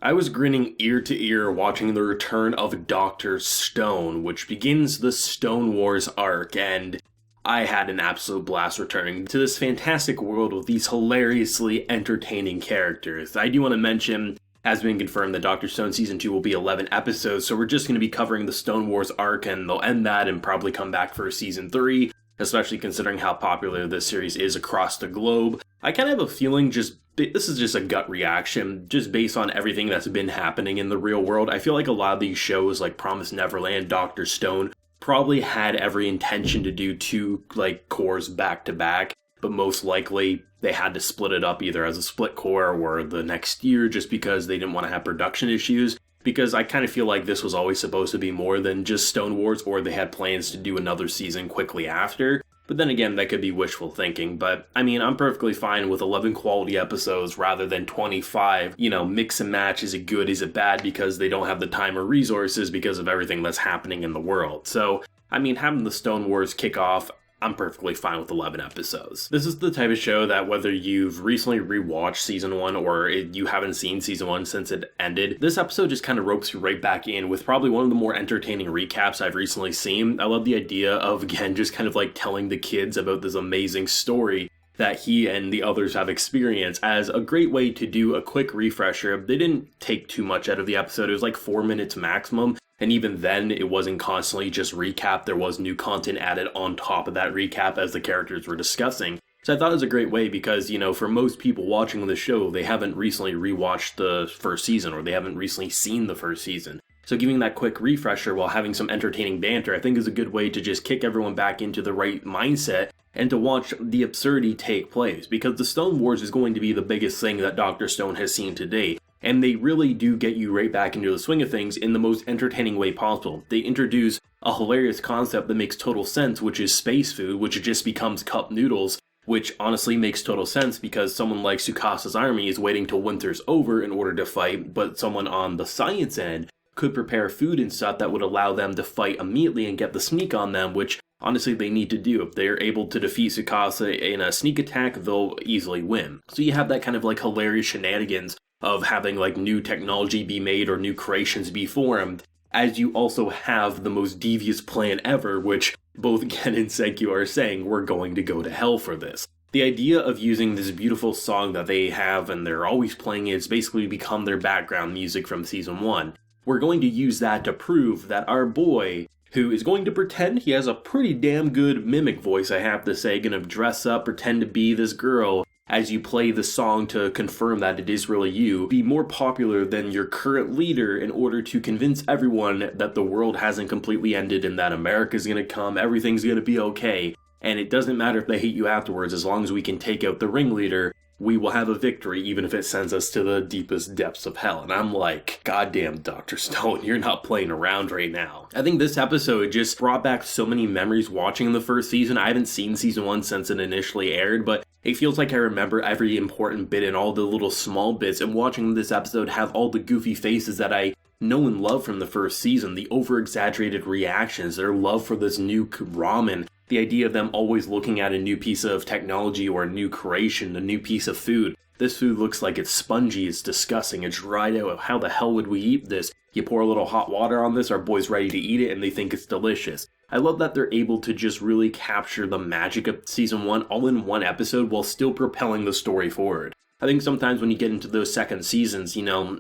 I was grinning ear to ear watching the return of DR.STONE, which begins the Stone Wars arc, and I had an absolute blast returning to this fantastic world with these hilariously entertaining characters. I do want to mention, has been confirmed that DR.STONE Season 2 will be 11 episodes, so we're just going to be covering the Stone Wars arc, and they'll end that and probably come back for Season 3, especially considering how popular this series is across the globe. I kind of have a feeling this is just a gut reaction, just based on everything that's been happening in the real world. I feel like a lot of these shows, like Promised Neverland, DR.STONE, probably had every intention to do two, cores back to back, but most likely they had to split it up either as a split core or the next year just because they didn't want to have production issues. Because I kind of feel like this was always supposed to be more than just Stone Wars, or they had plans to do another season quickly after. But then again, that could be wishful thinking. But, I mean, I'm perfectly fine with 11 quality episodes rather than 25. Mix and match, is it good, is it bad, because they don't have the time or resources because of everything that's happening in the world. So, I mean, having the Stone Wars kick off, I'm perfectly fine with 11 episodes. This is the type of show that whether you've recently rewatched Season 1 or you haven't seen Season 1 since it ended, this episode just kind of ropes you right back in with probably one of the more entertaining recaps I've recently seen. I love the idea of, again, just kind of telling the kids about this amazing story that he and the others have experienced as a great way to do a quick refresher. They didn't take too much out of the episode. It was 4 minutes maximum. And even then, it wasn't constantly just recap. There was new content added on top of that recap as the characters were discussing. So I thought it was a great way because, for most people watching the show, they haven't recently rewatched the first season or they haven't recently seen the first season. So giving that quick refresher while having some entertaining banter, I think is a good way to just kick everyone back into the right mindset and to watch the absurdity take place. Because the Stone Wars is going to be the biggest thing that DR.STONE has seen to date. And they really do get you right back into the swing of things in the most entertaining way possible. They introduce a hilarious concept that makes total sense, which is space food, which just becomes cup noodles, which honestly makes total sense because someone like Tsukasa's army is waiting till winter's over in order to fight, but someone on the science end could prepare food and stuff that would allow them to fight immediately and get the sneak on them, which honestly they need to do. If they're able to defeat Tsukasa in a sneak attack, they'll easily win. So you have that kind of hilarious shenanigans of having new technology be made or new creations be formed, as you also have the most devious plan ever, which both Gen and Senkyu are saying we're going to go to hell for this. The idea of using this beautiful song that they have and they're always playing it's basically become their background music from Season 1. We're going to use that to prove that our boy, who is going to pretend he has a pretty damn good mimic voice, I have to say, gonna dress up, pretend to be this girl, as you play the song to confirm that it is really you, be more popular than your current leader in order to convince everyone that the world hasn't completely ended and that America's gonna come, everything's gonna be okay, and it doesn't matter if they hate you afterwards, as long as we can take out the ringleader, we will have a victory even if it sends us to the deepest depths of hell. And I'm like, goddamn DR.STONE, you're not playing around right now. I think this episode just brought back so many memories watching the first season. I haven't seen Season 1 since it initially aired, but it feels like I remember every important bit and all the little small bits, and watching this episode have all the goofy faces that I know and love from the first season, the over-exaggerated reactions, their love for this new ramen, the idea of them always looking at a new piece of technology or a new creation, a new piece of food. This food looks like it's spongy, it's disgusting, it's dried out. How the hell would we eat this? You pour a little hot water on this, our boy's ready to eat it, and they think it's delicious. I love that they're able to just really capture the magic of Season 1 all in one episode while still propelling the story forward. I think sometimes when you get into those second seasons,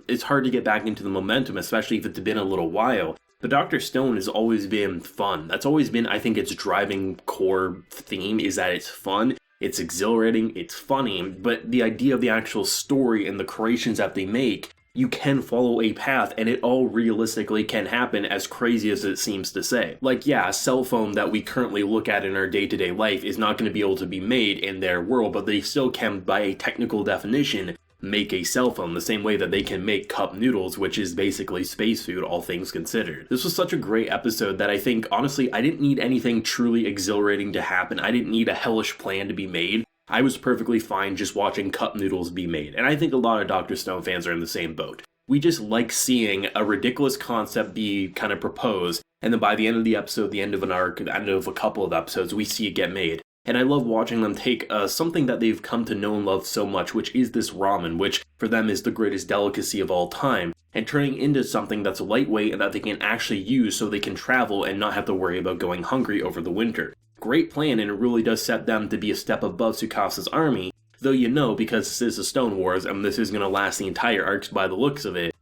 it's hard to get back into the momentum, especially if it's been a little while. But DR.STONE has always been fun. That's always been, I think, its driving core theme, is that it's fun, it's exhilarating, it's funny, but the idea of the actual story and the creations that they make, you can follow a path and it all realistically can happen, as crazy as it seems to say. A cell phone that we currently look at in our day-to-day life is not going to be able to be made in their world, but they still can, by a technical definition, make a cell phone the same way that they can make cup noodles, which is basically space food, all things considered. This was such a great episode that I think, honestly, I didn't need anything truly exhilarating to happen. I didn't need a hellish plan to be made. I was perfectly fine just watching cup noodles be made, and I think a lot of DR.STONE fans are in the same boat. We just like seeing a ridiculous concept be kind of proposed, and then by the end of the episode, the end of an arc, the end of a couple of episodes, we see it get made. And I love watching them take something that they've come to know and love so much, which is this ramen, which for them is the greatest delicacy of all time, and turning into something that's lightweight and that they can actually use so they can travel and not have to worry about going hungry over the winter. Great plan, and it really does set them to be a step above Tsukasa's army, though because this is the Stone Wars and this is going to last the entire arcs by the looks of it,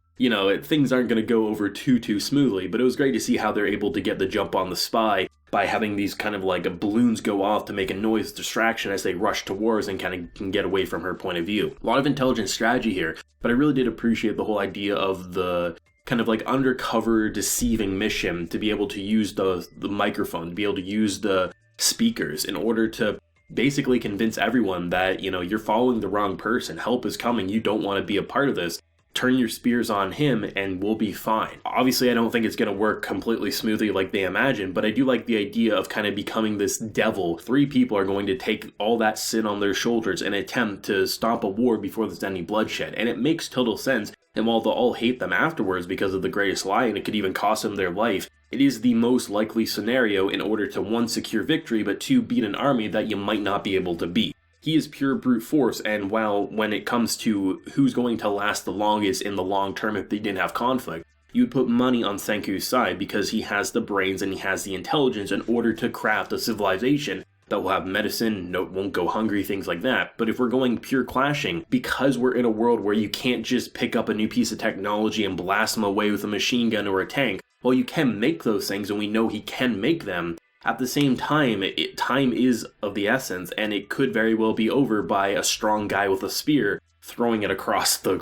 things aren't going to go over too smoothly, but it was great to see how they're able to get the jump on the spy by having these kind of like balloons go off to make a noise distraction as they rush towards and kind of can get away from her point of view. A lot of intelligent strategy here, but I really did appreciate the whole idea of the kind of like undercover deceiving mission to be able to use the microphone, to be able to use the speakers in order to basically convince everyone that, you're following the wrong person, help is coming, you don't want to be a part of this. Turn your spears on him and we'll be fine. Obviously, I don't think it's going to work completely smoothly like they imagine, but I do like the idea of kind of becoming this devil. 3 people are going to take all that sin on their shoulders and attempt to stop a war before there's any bloodshed. And it makes total sense. And while they'll all hate them afterwards because of the greatest lie and it could even cost them their life, it is the most likely scenario in order to 1, secure victory, but 2, beat an army that you might not be able to beat. He is pure brute force, and while when it comes to who's going to last the longest in the long term if they didn't have conflict, you would put money on Senku's side because he has the brains and he has the intelligence in order to craft a civilization that will have medicine, won't go hungry, things like that. But if we're going pure clashing, because we're in a world where you can't just pick up a new piece of technology and blast them away with a machine gun or a tank, well, you can make those things and we know he can make them. At the same time, time is of the essence, and it could very well be over by a strong guy with a spear throwing it across the,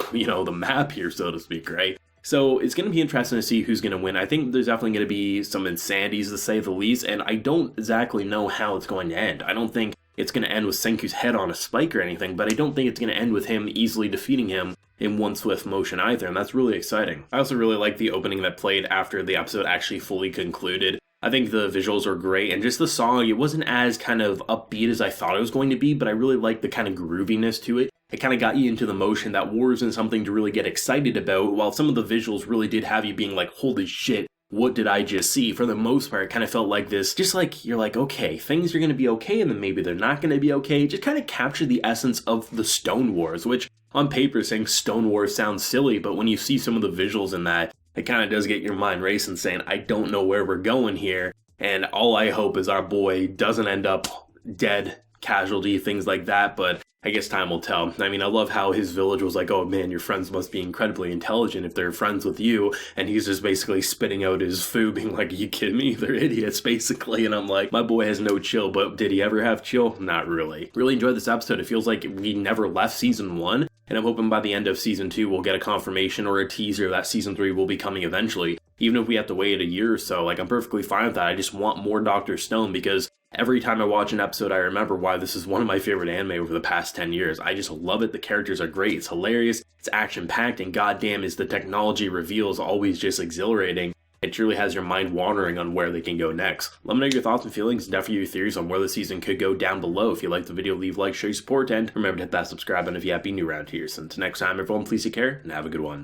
the map here, so to speak, right? So it's going to be interesting to see who's going to win. I think there's definitely going to be some insanities, to say the least, and I don't exactly know how it's going to end. I don't think it's going to end with Senku's head on a spike or anything, but I don't think it's going to end with him easily defeating him in one swift motion either, and that's really exciting. I also really like the opening that played after the episode actually fully concluded. I think the visuals are great, and just the song, it wasn't as kind of upbeat as I thought it was going to be, but I really liked the kind of grooviness to it. It kind of got you into the motion that war isn't something to really get excited about, while some of the visuals really did have you being like, holy shit, what did I just see? For the most part, it kind of felt like this, just like, you're like, okay, things are going to be okay, and then maybe they're not going to be okay. Just kind of captured the essence of the Stone Wars, which on paper saying Stone Wars sounds silly, but when you see some of the visuals in that, it kind of does get your mind racing saying, I don't know where we're going here, and all I hope is our boy doesn't end up dead, casualty, things like that, but I guess time will tell. I mean, I love how his village was like, oh man, your friends must be incredibly intelligent if they're friends with you, and he's just basically spitting out his food, being like, are you kidding me? They're idiots, basically, and I'm like, my boy has no chill, but did he ever have chill? Not really. Really enjoyed this episode. It feels like we never left Season 1, and I'm hoping by the end of Season 2 we'll get a confirmation or a teaser that Season 3 will be coming eventually. Even if we have to wait a year or so, like, I'm perfectly fine with that. I just want more Dr. Stone, because every time I watch an episode, I remember why this is one of my favorite anime over the past 10 years. I just love it. The characters are great. It's hilarious. It's action-packed, and goddamn is the technology reveals always just exhilarating. It truly has your mind wandering on where they can go next. Let me know your thoughts and feelings, and definitely your theories on where the season could go down below. If you liked the video, leave a like, show your support, and remember to hit that subscribe button if you happen to be new around here. So until next time, everyone, please take care, and have a good one.